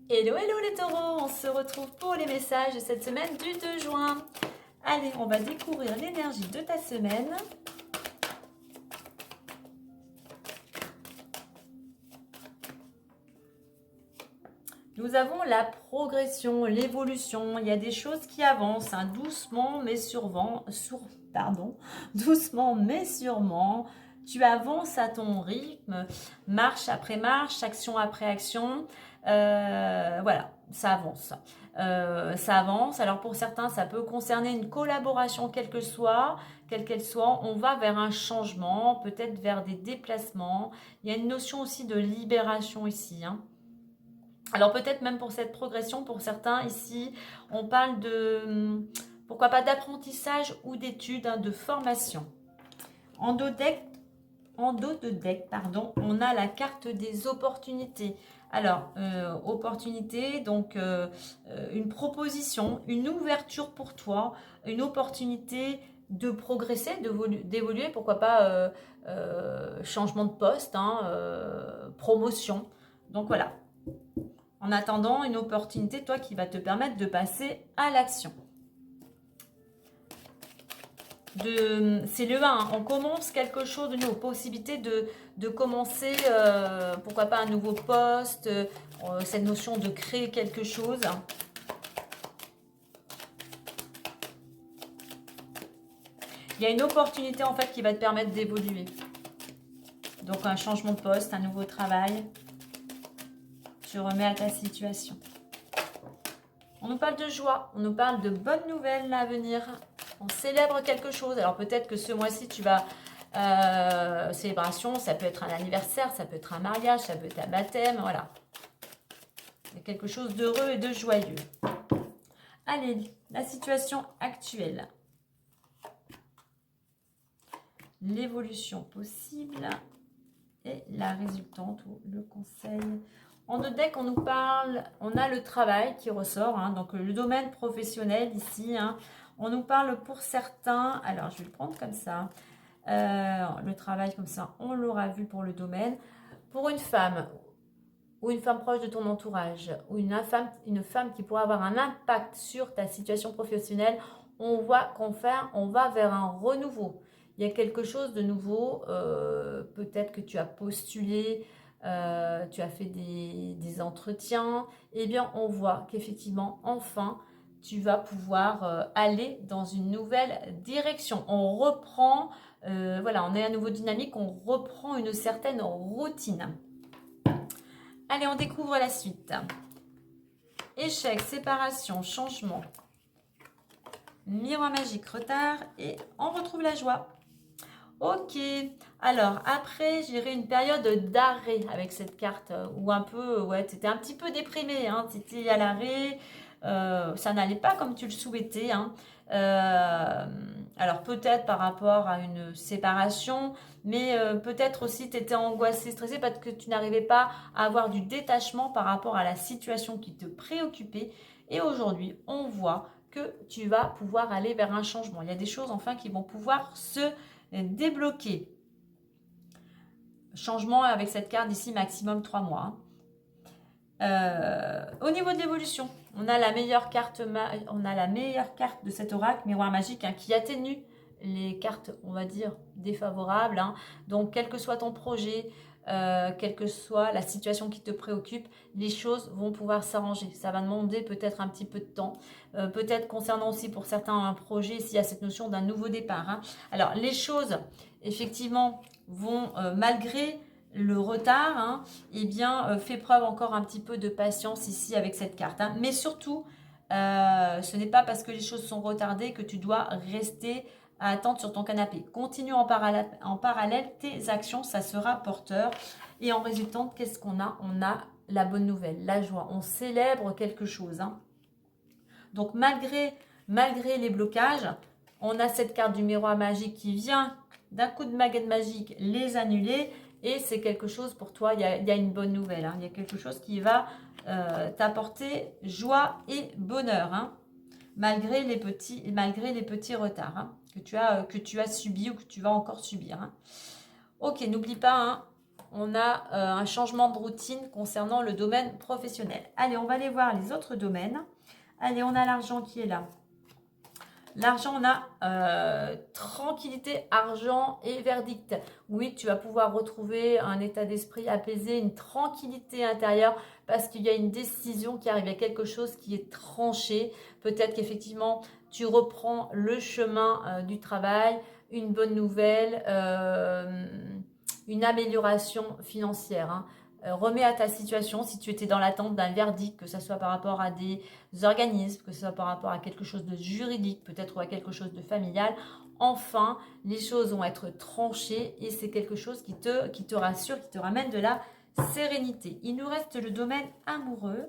Hello, hello les taureaux, on se retrouve pour les messages de cette semaine du 2 juin. Allez, on va découvrir l'énergie de ta semaine. Nous avons la progression, l'évolution, il y a des choses qui avancent, hein, doucement mais doucement mais sûrement. Tu avances à ton rythme, marche après marche, action après action. Voilà, ça avance. Ça avance. Alors pour certains, ça peut concerner une collaboration, quelle qu'elle soit. On va vers un changement, peut-être vers des déplacements. Il y a une notion aussi de libération ici, hein. Alors peut-être même pour cette progression, pour certains ici, on parle de, pourquoi pas d'apprentissage ou d'études, hein, de formation. En dos de deck, pardon, on a la carte des opportunités. Alors, opportunité, donc une proposition, une ouverture pour toi, une opportunité de progresser, d'évoluer, pourquoi pas changement de poste, hein, promotion. Donc voilà. En attendant, une opportunité, toi, qui va te permettre de passer à l'action. C'est le 1, hein. On commence quelque chose de nouveau, possibilité de commencer, pourquoi pas un nouveau poste, cette notion de créer quelque chose. Il y a une opportunité en fait qui va te permettre d'évoluer. Donc un changement de poste, un nouveau travail. Tu remets à ta situation. On nous parle de joie, on nous parle de bonnes nouvelles à venir. On célèbre quelque chose. Alors peut-être que ce mois-ci, tu vas... célébration, ça peut être un anniversaire, ça peut être un mariage, ça peut être un baptême, voilà. Il y a quelque chose d'heureux et de joyeux. Allez, la situation actuelle. L'évolution possible et la résultante ou le conseil. En deux decks, on nous parle, on a le travail qui ressort, hein, donc le domaine professionnel ici, hein. On nous parle pour certains, alors je vais le prendre comme ça, le travail comme ça, on l'aura vu pour le domaine. Pour une femme ou une femme proche de ton entourage ou une femme qui pourrait avoir un impact sur ta situation professionnelle, on va vers un renouveau. Il y a quelque chose de nouveau, peut-être que tu as postulé, tu as fait des entretiens, eh bien on voit qu'effectivement, enfin, tu vas pouvoir aller dans une nouvelle direction. On reprend, voilà, on est à nouveau dynamique, on reprend une certaine routine. Allez, on découvre la suite. Échec, séparation, changement, miroir magique, retard et on retrouve la joie. Ok, alors après, j'irai une période d'arrêt avec cette carte où un peu, ouais, tu étais un petit peu déprimé, hein, tu étais à l'arrêt, ça n'allait pas comme tu le souhaitais, hein. Alors peut-être par rapport à une séparation, mais peut-être aussi tu étais angoissé, stressé parce que tu n'arrivais pas à avoir du détachement par rapport à la situation qui te préoccupait. Et aujourd'hui, on voit que tu vas pouvoir aller vers un changement. Il y a des choses enfin qui vont pouvoir se débloquer. Changement avec cette carte d'ici maximum 3 mois. Au niveau de l'évolution, on a la meilleure carte de cet oracle, miroir magique, hein, qui atténue les cartes, on va dire, défavorables, hein. Donc, quel que soit ton projet, quelle que soit la situation qui te préoccupe, les choses vont pouvoir s'arranger. Ça va demander peut-être un petit peu de temps. Peut-être concernant aussi pour certains un projet, s'il y a cette notion d'un nouveau départ, hein. Alors, les choses, effectivement, vont, malgré le retard, hein, eh bien, fais preuve encore un petit peu de patience ici avec cette carte, hein. Mais surtout, ce n'est pas parce que les choses sont retardées que tu dois rester à attendre sur ton canapé. Continue en parallèle tes actions, ça sera porteur. Et en résultant, qu'est-ce qu'on a? On a la bonne nouvelle, la joie. On célèbre quelque chose, hein. Donc, malgré les blocages, on a cette carte du miroir magique qui vient d'un coup de baguette magique les annuler. Et c'est quelque chose pour toi, il y a une bonne nouvelle, hein. Il y a quelque chose qui va t'apporter joie et bonheur, hein, malgré les petits retards, hein, que tu as subis ou que tu vas encore subir, hein. Ok, n'oublie pas, hein, on a un changement de routine concernant le domaine professionnel. Allez, on va aller voir les autres domaines. Allez, on a l'argent qui est là. L'argent, on a tranquillité, argent et verdict. Oui, tu vas pouvoir retrouver un état d'esprit apaisé, une tranquillité intérieure parce qu'il y a une décision qui arrive, il y a quelque chose qui est tranché. Peut-être qu'effectivement, tu reprends le chemin du travail, une bonne nouvelle, une amélioration financière. Hein. Remets à ta situation si tu étais dans l'attente d'un verdict, que ce soit par rapport à des organismes, que ce soit par rapport à quelque chose de juridique, peut-être ou à quelque chose de familial. Enfin, les choses vont être tranchées et c'est quelque chose qui te rassure, qui te ramène de la sérénité. Il nous reste le domaine amoureux.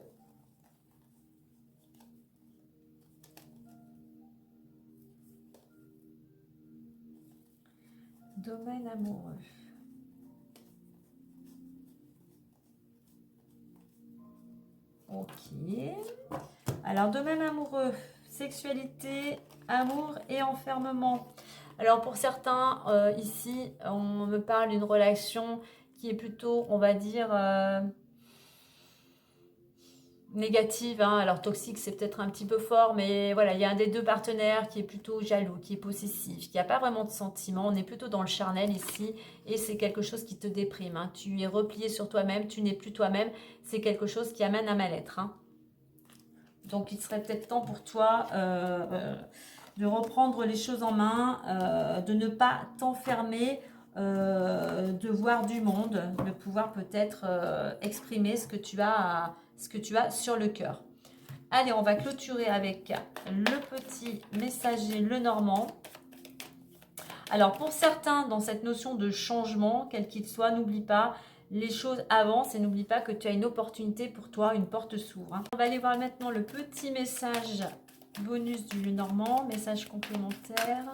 Domaine amoureux. Ok. Alors, domaine amoureux, sexualité, amour et enfermement. Alors, pour certains, ici, on me parle d'une relation qui est plutôt, on va dire, négative. Hein. Alors, toxique, c'est peut-être un petit peu fort, mais voilà, il y a un des deux partenaires qui est plutôt jaloux, qui est possessif, qui n'a pas vraiment de sentiments. On est plutôt dans le charnel ici, et c'est quelque chose qui te déprime. Hein. Tu es replié sur toi-même, tu n'es plus toi-même. C'est quelque chose qui amène à mal-être. Hein. Donc, il serait peut-être temps pour toi de reprendre les choses en main, de ne pas t'enfermer, de voir du monde, de pouvoir peut-être exprimer ce que tu as sur le cœur. Allez, on va clôturer avec le petit messager Lenormand. Alors, pour certains, dans cette notion de changement, quel qu'il soit, n'oublie pas, les choses avancent et n'oublie pas que tu as une opportunité pour toi, une porte s'ouvre. Hein. On va aller voir maintenant le petit message bonus du Lenormand, message complémentaire.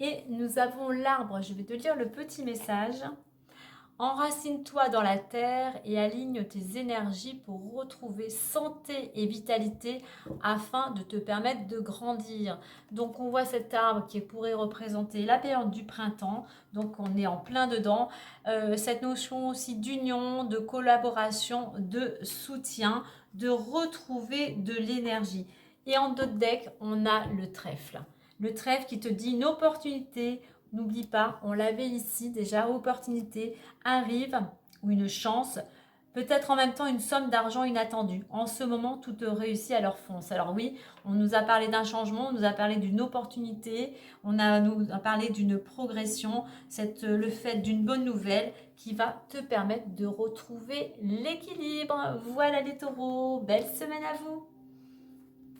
Et nous avons l'arbre, je vais te lire le petit message. Enracine-toi dans la terre et aligne tes énergies pour retrouver santé et vitalité afin de te permettre de grandir. Donc on voit cet arbre qui pourrait représenter la période du printemps, donc on est en plein dedans. Cette notion aussi d'union, de collaboration, de soutien, de retrouver de l'énergie. Et en d'autres decks, on a le trèfle. Le trèfle qui te dit une opportunité. N'oublie pas, on l'avait ici déjà, opportunité arrive ou une chance, peut-être en même temps une somme d'argent inattendue. En ce moment, tout te réussit à leur fonce. Alors oui, on nous a parlé d'un changement, on nous a parlé d'une opportunité, nous a parlé d'une progression, le fait d'une bonne nouvelle qui va te permettre de retrouver l'équilibre. Voilà les taureaux, belle semaine à vous!